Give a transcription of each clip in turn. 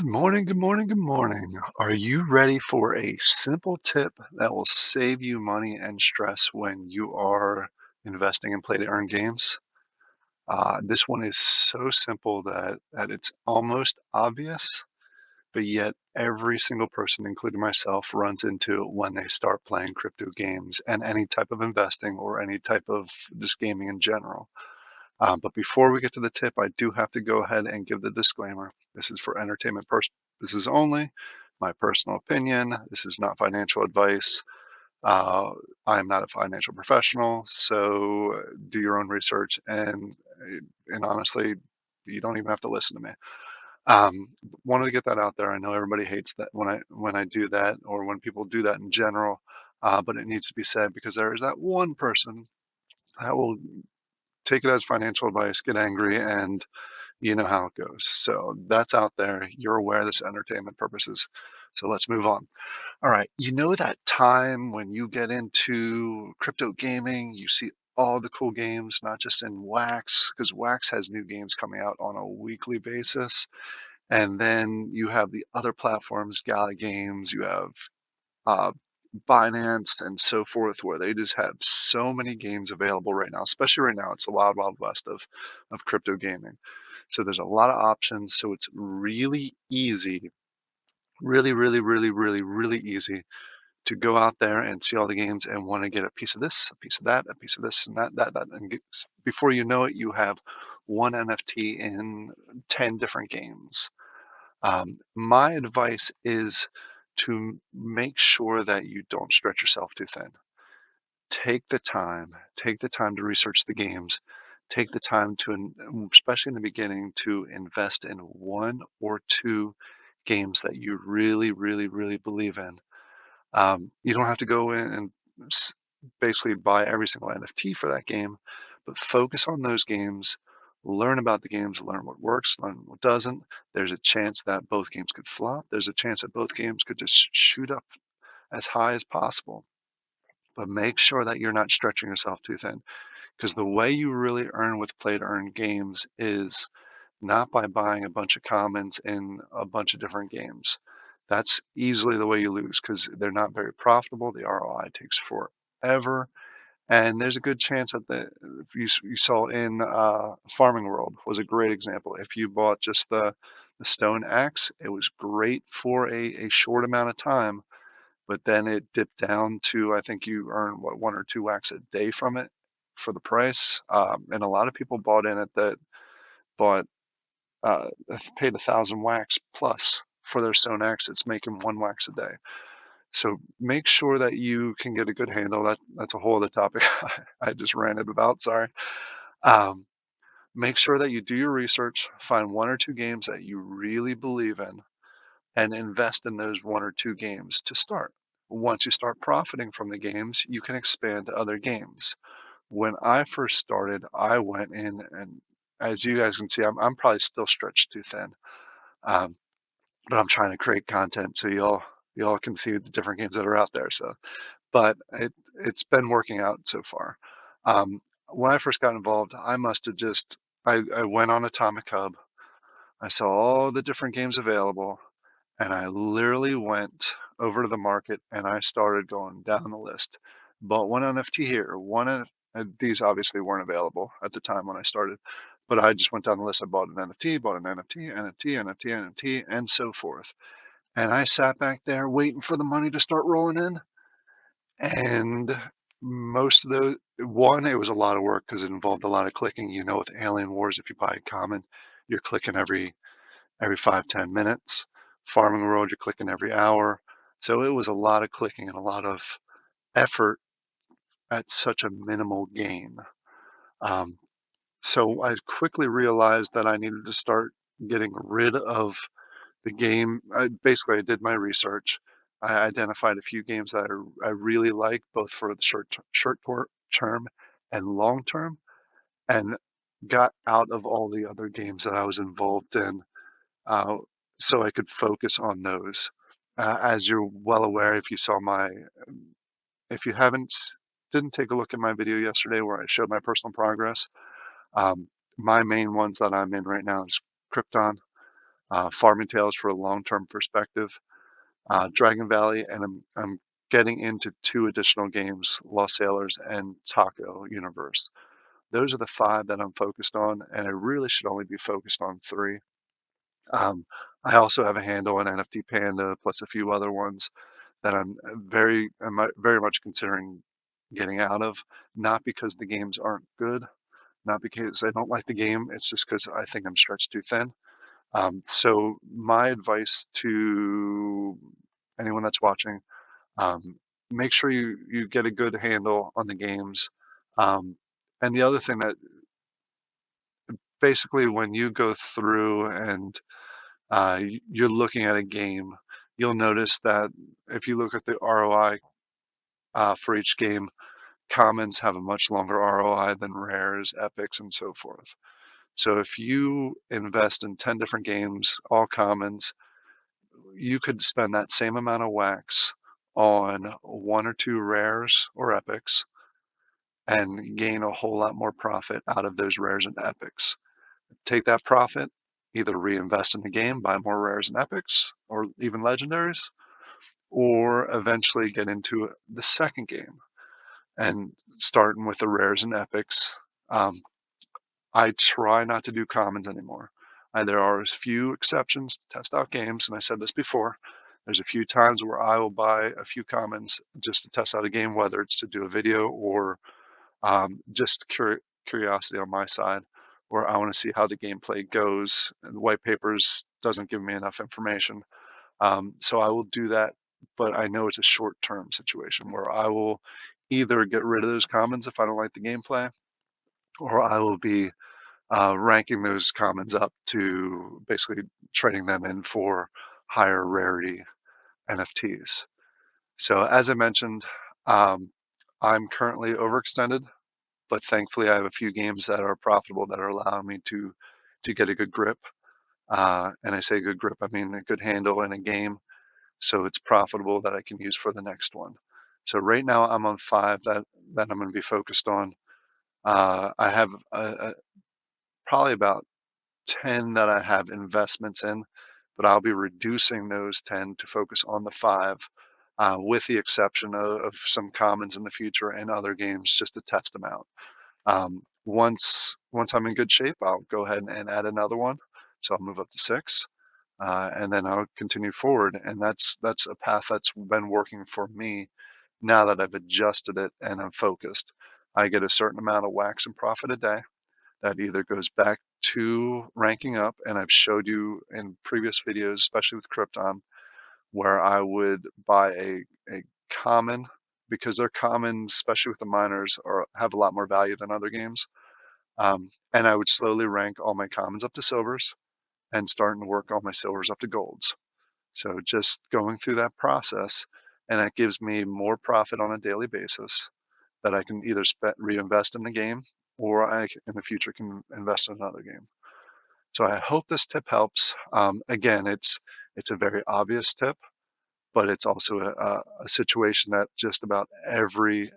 Good morning, good morning, good morning. Are you ready for a simple tip that will save you money and stress when you are investing in play to earn games? This one is so simple that it's almost obvious, but yet every single person, including myself, runs into it when they start playing crypto games and any type of investing or any type of just gaming in general. But before we get to the tip, I do have to go ahead and give the disclaimer. This is for entertainment purposes only, my personal opinion. This is not financial advice. Uh, I am not a financial professional, so do your own research and honestly, you don't even have to listen to me. Um, Wanted to get that out there. I know everybody hates that when I do that or when people do that in general, but it needs to be said because there is that one person that will take it as financial advice, get angry, and you know how it goes. So that's out there. You're aware this is entertainment purposes. So let's move on. All right. You know that time when you get into crypto gaming, you see all the cool games, not just in Wax, because Wax has new games coming out on a weekly basis. And then you have the other platforms, Gala Games, you have uh, Binance and so forth, where they just have so many games available right now. Especially right now, it's the wild, wild west of crypto gaming. So there's a lot of options. So it's really easy, really, really, really, really, really easy to go out there and see all the games and want to get a piece of this, a piece of that, a piece of this, and that, and before you know it, you have one NFT in 10 different games. My advice is to make sure that you don't stretch yourself too thin. Take the time to research the games, take the time to, especially in the beginning, to invest in one or two games that you really, really, really believe in. You don't have to go in and basically buy every single NFT for that game, but focus on those games, learn about the games, learn what works, learn what doesn't. There's a chance that both games could flop. There's a chance that both games could just shoot up as high as possible. But make sure that you're not stretching yourself too thin. Because the way you really earn with play to earn games is not by buying a bunch of commons in a bunch of different games. That's easily the way you lose because they're not very profitable. The ROI takes forever. And there's a good chance that if you saw it in Farming World was a great example. If you bought just the stone axe, it was great for a short amount of time, but then it dipped down to, I think you earn what, one or two wax a day from it for the price. And a lot of people bought in it that bought uh, paid 1,000 wax plus for their stone axe. It's making one wax a day. So make sure that you can get a good handle. That's a whole other topic I just ranted about. Sorry. Um, Make sure that you do your research, find one or two games that you really believe in, and invest in those one or two games to start. Once you start profiting from the games, you can expand to other games. When I first started, I went in and as you guys can see, I'm probably still stretched too thin. Um, but I'm trying to create content so y'all can see the different games that are out there. So, but it's been working out so far. When I first got involved, I must have just I went on Atomic Hub. I saw all the different games available, and I literally went over to the market and I started going down the list. Bought one NFT here, these obviously weren't available at the time when I started, but I just went down the list. I bought an NFT, bought an NFT, NFT, NFT, NFT, and so forth. And I sat back there waiting for the money to start rolling in. And most of the one, it was a lot of work because it involved a lot of clicking. You know, with Alien Wars, if you buy a common, you're clicking every 5-10 minutes. Farming World, you're clicking every hour. So it was a lot of clicking and a lot of effort at such a minimal gain. Um, so I quickly realized that I needed to start getting rid of the game. I did my research. I identified a few games that I really like, both for the short term and long term, and got out of all the other games that I was involved in, uh, so I could focus on those. As you're well aware, if you didn't take a look at my video yesterday where I showed my personal progress, um, my main ones that I'm in right now is Krypton. Farming Tales for a long-term perspective, Dragon Valley, and I'm getting into 2 additional games, Lost Sailors and Taco Universe. Those are the 5 that I'm focused on, and I really should only be focused on 3. Um, I also have a handle on NFT Panda plus a few other ones that very much considering getting out of, not because the games aren't good, not because I don't like the game, it's just because I think I'm stretched too thin. So my advice to anyone that's watching, um, make sure you get a good handle on the games. Um, and the other thing that basically when you go through and you're looking at a game, you'll notice that if you look at the ROI for each game, commons have a much longer ROI than rares, epics, and so forth. So if you invest in 10 different games, all commons, you could spend that same amount of wax on 1 or 2 rares or epics and gain a whole lot more profit out of those rares and epics. Take that profit, either reinvest in the game, buy more rares and epics, or even legendaries, or eventually get into the second game and starting with the rares and epics. Um, I try not to do commons anymore. There are a few exceptions to test out games, and I said this before. There's a few times where I will buy a few commons just to test out a game, whether it's to do a video or just curiosity on my side, where I want to see how the gameplay goes. And the white papers doesn't give me enough information, so I will do that. But I know it's a short-term situation where I will either get rid of those commons if I don't like the gameplay, or I will be ranking those commons up to basically trading them in for higher rarity NFTs. So as I mentioned, um, I'm currently overextended, but thankfully I have a few games that are profitable that are allowing me to get a good grip. And I say good grip, I mean a good handle in a game, so it's profitable that I can use for the next one. So right now I'm on 5 that I'm going to be focused on. I have probably about 10 that I have investments in, but I'll be reducing those 10 to focus on the 5, with the exception of some commons in the future and other games just to test them out. Once I'm in good shape, I'll go ahead and add another one. So I'll move up to 6, and then I'll continue forward. And that's a path that's been working for me now that I've adjusted it and I'm focused. I get a certain amount of wax and profit a day that either goes back to ranking up, and I've showed you in previous videos, especially with Krypton, where I would buy a common because their commons, especially with the miners, have a lot more value than other games. And I would slowly rank all my commons up to silvers and starting to work all my silvers up to golds. So just going through that process, and that gives me more profit on a daily basis that I can either reinvest in the game, or in the future can invest in another game. So I hope this tip helps. Again, it's a very obvious tip, but it's also a situation that just about every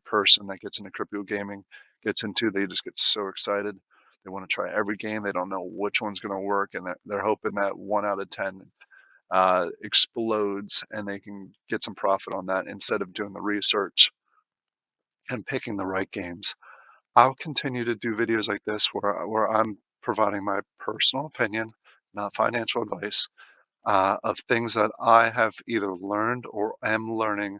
person that gets into crypto gaming gets into. They just get so excited. They want to try every game. They don't know which one's going to work, and they're hoping that 1 out of 10 explodes and they can get some profit on that instead of doing the research and picking the right games. I'll continue to do videos like this where I'm providing my personal opinion, not financial advice, of things that I have either learned or am learning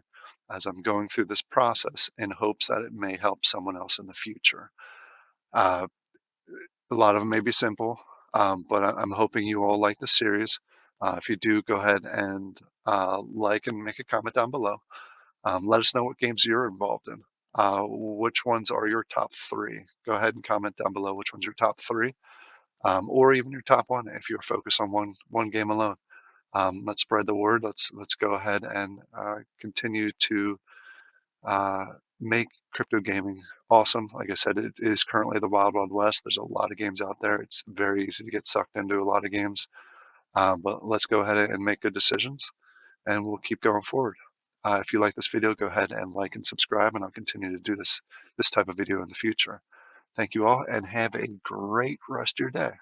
as I'm going through this process in hopes that it may help someone else in the future. Uh, a lot of them may be simple, but I'm hoping you all like the series. If you do, go ahead and like and make a comment down below. Let us know what games you're involved in. Which ones are your top 3? Go ahead and comment down below which one's your top 3, or even your top 1 if you're focused on one game alone. Let's spread the word. Let's go ahead and continue to uh, make crypto gaming awesome. Like I said, it is currently the wild, wild west. There's a lot of games out there. It's very easy to get sucked into a lot of games. But let's go ahead and make good decisions, and we'll keep going forward. If you like this video, go ahead and like and subscribe, and I'll continue to do this type of video in the future. Thank you all, and have a great rest of your day.